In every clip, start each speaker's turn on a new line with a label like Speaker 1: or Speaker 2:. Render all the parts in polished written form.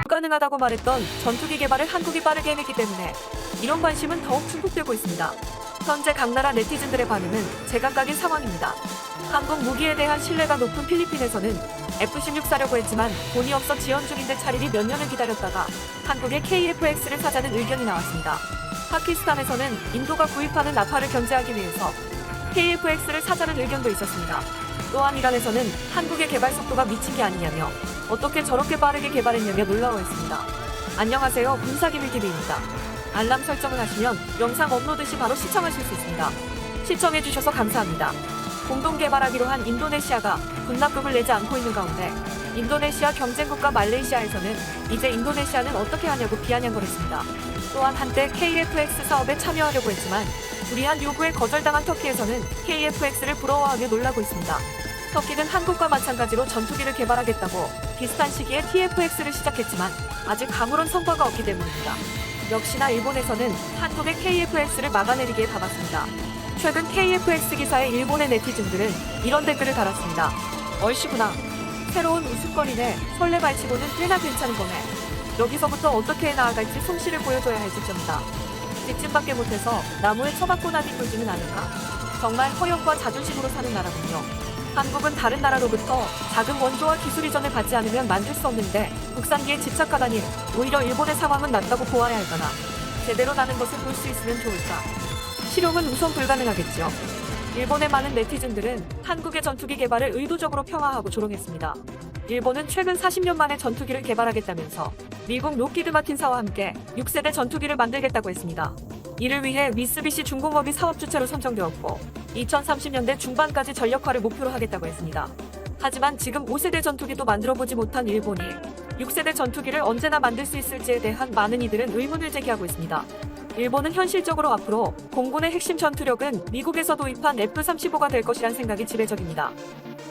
Speaker 1: 불가능하다고 말했던 전투기 개발을 한국이 빠르게 해냈기 때문에 이런 관심은 더욱 증폭되고 있습니다. 현재 각 나라 네티즌들의 반응은 제각각인 상황입니다. 한국 무기에 대한 신뢰가 높은 필리핀에서는 F-16 사려고 했지만 돈이 없어 지연 중인데 차라리 몇 년을 기다렸다가 한국의 KF-X를 사자는 의견이 나왔습니다. 파키스탄에서는 인도가 구입하는 나팔을 견제하기 위해서 KF-X를 사자는 의견도 있었습니다. 또한 이란에서는 한국의 개발 속도가 미친 게 아니냐며 어떻게 저렇게 빠르게 개발했냐며 놀라워했습니다. 안녕하세요, 군사기밀TV입니다. 알람 설정을 하시면 영상 업로드 시 바로 시청하실 수 있습니다. 시청해주셔서 감사합니다. 공동 개발하기로 한 인도네시아가 군납금을 내지 않고 있는 가운데 인도네시아 경쟁국가 말레이시아에서는 이제 인도네시아는 어떻게 하냐고 비아냥거렸습니다. 또한 한때 KF-X 사업에 참여하려고 했지만 불이한 요구에 거절당한 터키에서는 KF-X를 부러워하며 놀라고 있습니다. 터키는 한국과 마찬가지로 전투기를 개발하겠다고 비슷한 시기에 TF-X를 시작했지만 아직 아무런 성과가 없기 때문입니다. 역시나 일본에서는 한국의 KF-X를 막아내리기에 바빴습니다. 최근 KF-X 기사에 일본의 네티즌들은 이런 댓글을 달았습니다. 얼씨구나. 새로운 웃음거리네. 설레 발치고는 꽤나 괜찮은 거네. 여기서부터 어떻게 나아갈지 솜씨를 보여줘야 할 지점이다. 직진밖에 못해서 나무에 처박고 나디 굴지는 않을까. 정말 허영과 자존심으로 사는 나라군요. 한국은 다른 나라로부터 작은 원조와 기술 이전을 받지 않으면 만들 수 없는데 국산기에 집착하다니 오히려 일본의 상황은 낫다고 보아야 할까나. 제대로 나는 것을 볼 수 있으면 좋을까. 실용은 우선 불가능하겠죠. 일본의 많은 네티즌들은 한국의 전투기 개발을 의도적으로 평화하고 조롱했습니다. 일본은 최근 40년 만에 전투기를 개발하겠다면서 미국 록히드 마틴사와 함께 6세대 전투기를 만들겠다고 했습니다. 이를 위해 미쓰비시 중공업이 사업 주체로 선정되었고 2030년대 중반까지 전력화를 목표로 하겠다고 했습니다. 하지만 지금 5세대 전투기도 만들어보지 못한 일본이 6세대 전투기를 언제나 만들 수 있을지에 대한 많은 이들은 의문을 제기하고 있습니다. 일본은 현실적으로 앞으로 공군의 핵심 전투력은 미국에서 도입한 F-35가 될 것이란 생각이 지배적입니다.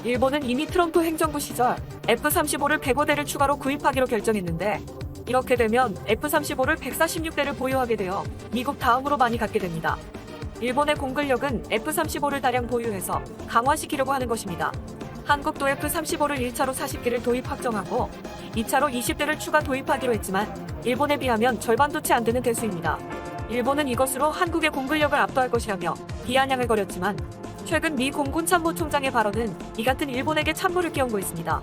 Speaker 1: 일본은 이미 트럼프 행정부 시절 F-35를 105대를 추가로 구입하기로 결정했는데 이렇게 되면 F-35를 146대를 보유하게 되어 미국 다음으로 많이 갖게 됩니다. 일본의 공군력은 F-35를 다량 보유해서 강화시키려고 하는 것입니다. 한국도 F-35를 1차로 40기를 도입 확정하고 2차로 20대를 추가 도입하기로 했지만 일본에 비하면 절반도 채 안 되는 대수입니다. 일본은 이것으로 한국의 공군력을 압도할 것이라며 비아냥을 거렸지만 최근 미 공군 참모총장의 발언은 이 같은 일본에게 찬물을 끼얹고 있습니다.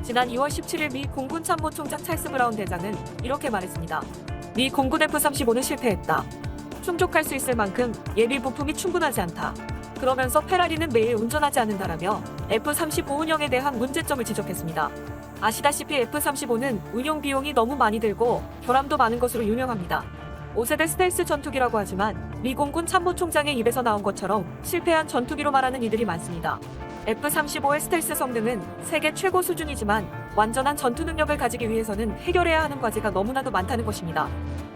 Speaker 1: 지난 2월 17일 미 공군 참모총장 찰스 브라운 대장은 이렇게 말했습니다. 미 공군 F-35는 실패했다. 충족할 수 있을 만큼 예비 부품이 충분하지 않다. 그러면서 페라리는 매일 운전하지 않는다라며 F-35 운영에 대한 문제점을 지적했습니다. 아시다시피 F-35는 운용 비용이 너무 많이 들고 결함도 많은 것으로 유명합니다. 5세대 스텔스 전투기라고 하지만 미 공군 참모총장의 입에서 나온 것처럼 실패한 전투기로 말하는 이들이 많습니다. F-35의 스텔스 성능은 세계 최고 수준이지만 완전한 전투 능력을 가지기 위해서는 해결해야 하는 과제가 너무나도 많다는 것입니다.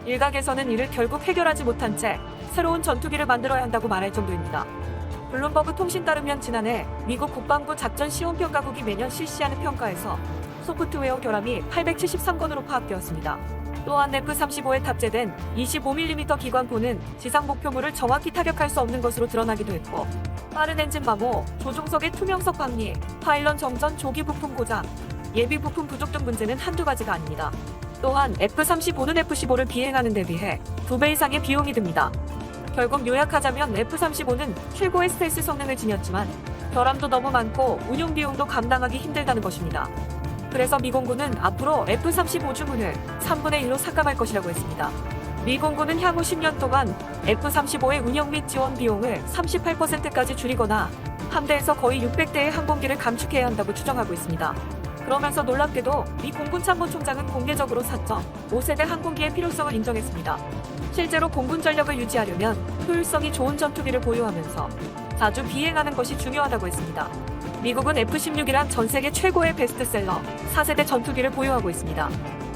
Speaker 1: 일각에서는 이를 결국 해결하지 못한 채 새로운 전투기를 만들어야 한다고 말할 정도입니다. 블룸버그 통신 따르면 지난해 미국 국방부 작전 시험평가국이 매년 실시하는 평가에서 소프트웨어 결함이 873건으로 파악되었습니다. 또한 F-35에 탑재된 25mm 기관포는 지상 목표물을 정확히 타격할 수 없는 것으로 드러나기도 했고 빠른 엔진 마모, 조종석의 투명석 박리, 파일런 정전 조기 부품 고장, 예비 부품 부족 등 문제는 한두 가지가 아닙니다. 또한 F-35는 F-15를 비행하는 데 비해 2배 이상의 비용이 듭니다. 결국 요약하자면 F-35는 최고의 스텔스 성능을 지녔지만 결함도 너무 많고 운용 비용도 감당하기 힘들다는 것입니다. 그래서 미 공군은 앞으로 F-35 주문을 3분의 1로 삭감할 것이라고 했습니다. 미 공군은 향후 10년 동안 F-35의 운영 및 지원 비용을 38%까지 줄이거나 함대에서 거의 600대의 항공기를 감축해야 한다고 추정하고 있습니다. 그러면서 놀랍게도 미 공군 참모총장은 공개적으로 4.5세대 항공기의 필요성을 인정했습니다. 실제로 공군 전력을 유지하려면 효율성이 좋은 전투기를 보유하면서 자주 비행하는 것이 중요하다고 했습니다. 미국은 F-16이란 전 세계 최고의 베스트셀러 4세대 전투기를 보유하고 있습니다.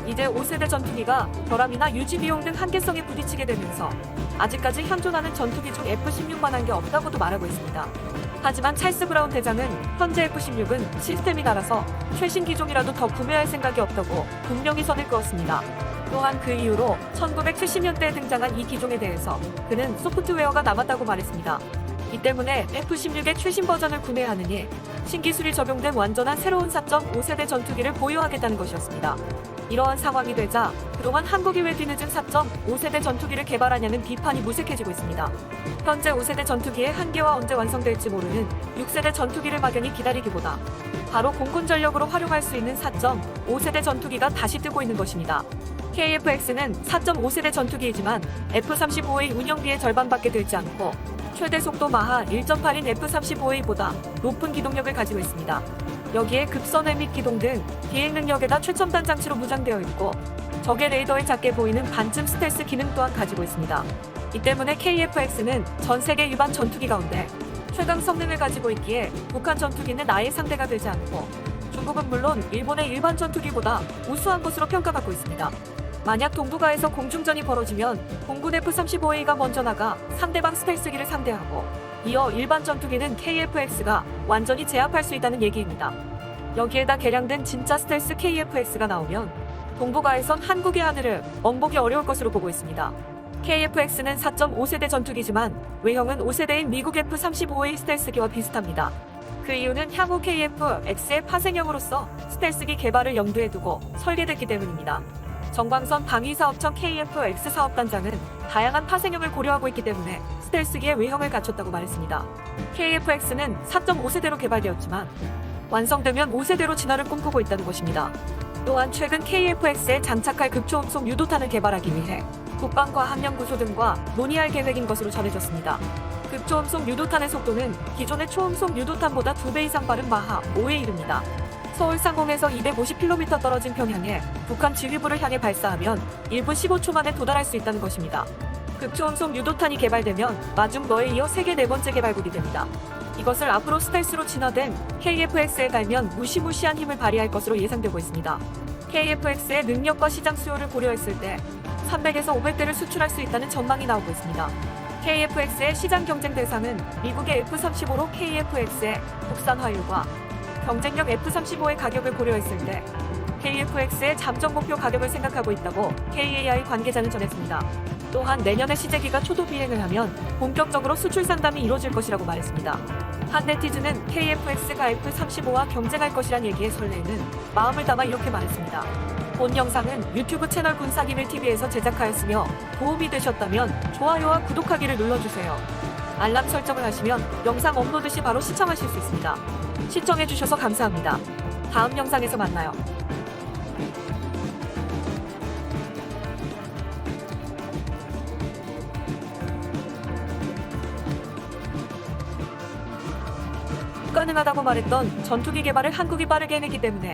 Speaker 1: 이제 5세대 전투기가 결함이나 유지 비용 등 한계성에 부딪히게 되면서 아직까지 현존하는 전투기 중 F-16만한 게 없다고도 말하고 있습니다. 하지만 찰스 브라운 대장은 현재 F-16은 시스템이 달아서 최신 기종이라도 더 구매할 생각이 없다고 분명히 선을 그었습니다. 또한 그 이후로 1970년대에 등장한 이 기종에 대해서 그는 소프트웨어가 남았다고 말했습니다. 이 때문에 F-16의 최신 버전을 구매하느니 신기술이 적용된 완전한 새로운 4.5세대 전투기를 보유하겠다는 것이었습니다. 이러한 상황이 되자 그동안 한국이 왜 뒤늦은 4.5세대 전투기를 개발하냐는 비판이 무색해지고 있습니다. 현재 5세대 전투기의 한계와 언제 완성될지 모르는 6세대 전투기를 막연히 기다리기보다 바로 공군 전력으로 활용할 수 있는 4.5세대 전투기가 다시 뜨고 있는 것입니다. KF-X는 4.5세대 전투기이지만 F-35의 운영비의 절반밖에 들지 않고 최대 속도 마하 1.8인 F-35A보다 높은 기동력을 가지고 있습니다. 여기에 급선회 및 기동 등 비행 능력에다 최첨단 장치로 무장되어 있고 적의 레이더에 작게 보이는 반쯤 스텔스 기능 또한 가지고 있습니다. 이 때문에 KF-X는 전 세계 일반 전투기 가운데 최강 성능을 가지고 있기에 북한 전투기는 아예 상대가 되지 않고 중국은 물론 일본의 일반 전투기보다 우수한 것으로 평가받고 있습니다. 만약 동북아에서 공중전이 벌어지면 공군 F-35A가 먼저 나가 상대방 스텔스기를 상대하고 이어 일반 전투기는 KF-X가 완전히 제압할 수 있다는 얘기입니다. 여기에다 개량된 진짜 스텔스 KF-X가 나오면 동북아에선 한국의 하늘을 엉보기 어려울 것으로 보고 있습니다. KF-X는 4.5세대 전투기지만 외형은 5세대인 미국 F-35A 스텔스기와 비슷합니다. 그 이유는 향후 KF-X의 파생형으로서 스텔스기 개발을 염두에 두고 설계됐기 때문입니다. 정광선 방위사업청 KF-X 사업단장은 다양한 파생형을 고려하고 있기 때문에 스텔스기의 외형을 갖췄다고 말했습니다. KF-X는 4.5세대로 개발되었지만 완성되면 5세대로 진화를 꿈꾸고 있다는 것입니다. 또한 최근 KF-X에 장착할 극초음속 유도탄을 개발하기 위해 국방과학연구소 등과 논의할 계획인 것으로 전해졌습니다. 극초음속 유도탄의 속도는 기존의 초음속 유도탄보다 2배 이상 빠른 마하 5에 이릅니다. 서울 상공에서 250km 떨어진 평양에 북한 지휘부를 향해 발사하면 1분 15초 만에 도달할 수 있다는 것입니다. 극초음속 유도탄이 개발되면 마중너에 이어 세계 네 번째 개발국이 됩니다. 이것을 앞으로 스텔스로 진화된 KF-X에 달면 무시무시한 힘을 발휘할 것으로 예상되고 있습니다. KF-X의 능력과 시장 수요를 고려했을 때 300에서 500대를 수출할 수 있다는 전망이 나오고 있습니다. KF-X의 시장 경쟁 대상은 미국의 F-35로 KF-X의 국산 화율과 경쟁력 F-35의 가격을 고려했을 때 KF-X의 잠정 목표 가격을 생각하고 있다고 KAI 관계자는 전했습니다. 또한 내년에 시제기가 초도 비행을 하면 본격적으로 수출 상담이 이루어질 것이라고 말했습니다. 한 네티즌은 KF-X가 F-35와 경쟁할 것이란 얘기에 설레는 마음을 담아 이렇게 말했습니다. 본 영상은 유튜브 채널 군사기밀TV에서 제작하였으며 도움이 되셨다면 좋아요와 구독하기를 눌러주세요. 알람 설정을 하시면 영상 업로드 시 바로 시청하실 수 있습니다. 시청해주셔서 감사합니다. 다음 영상에서 만나요. 가능하다고 말했던 전투기 개발을 한국이 빠르게 해내기 때문에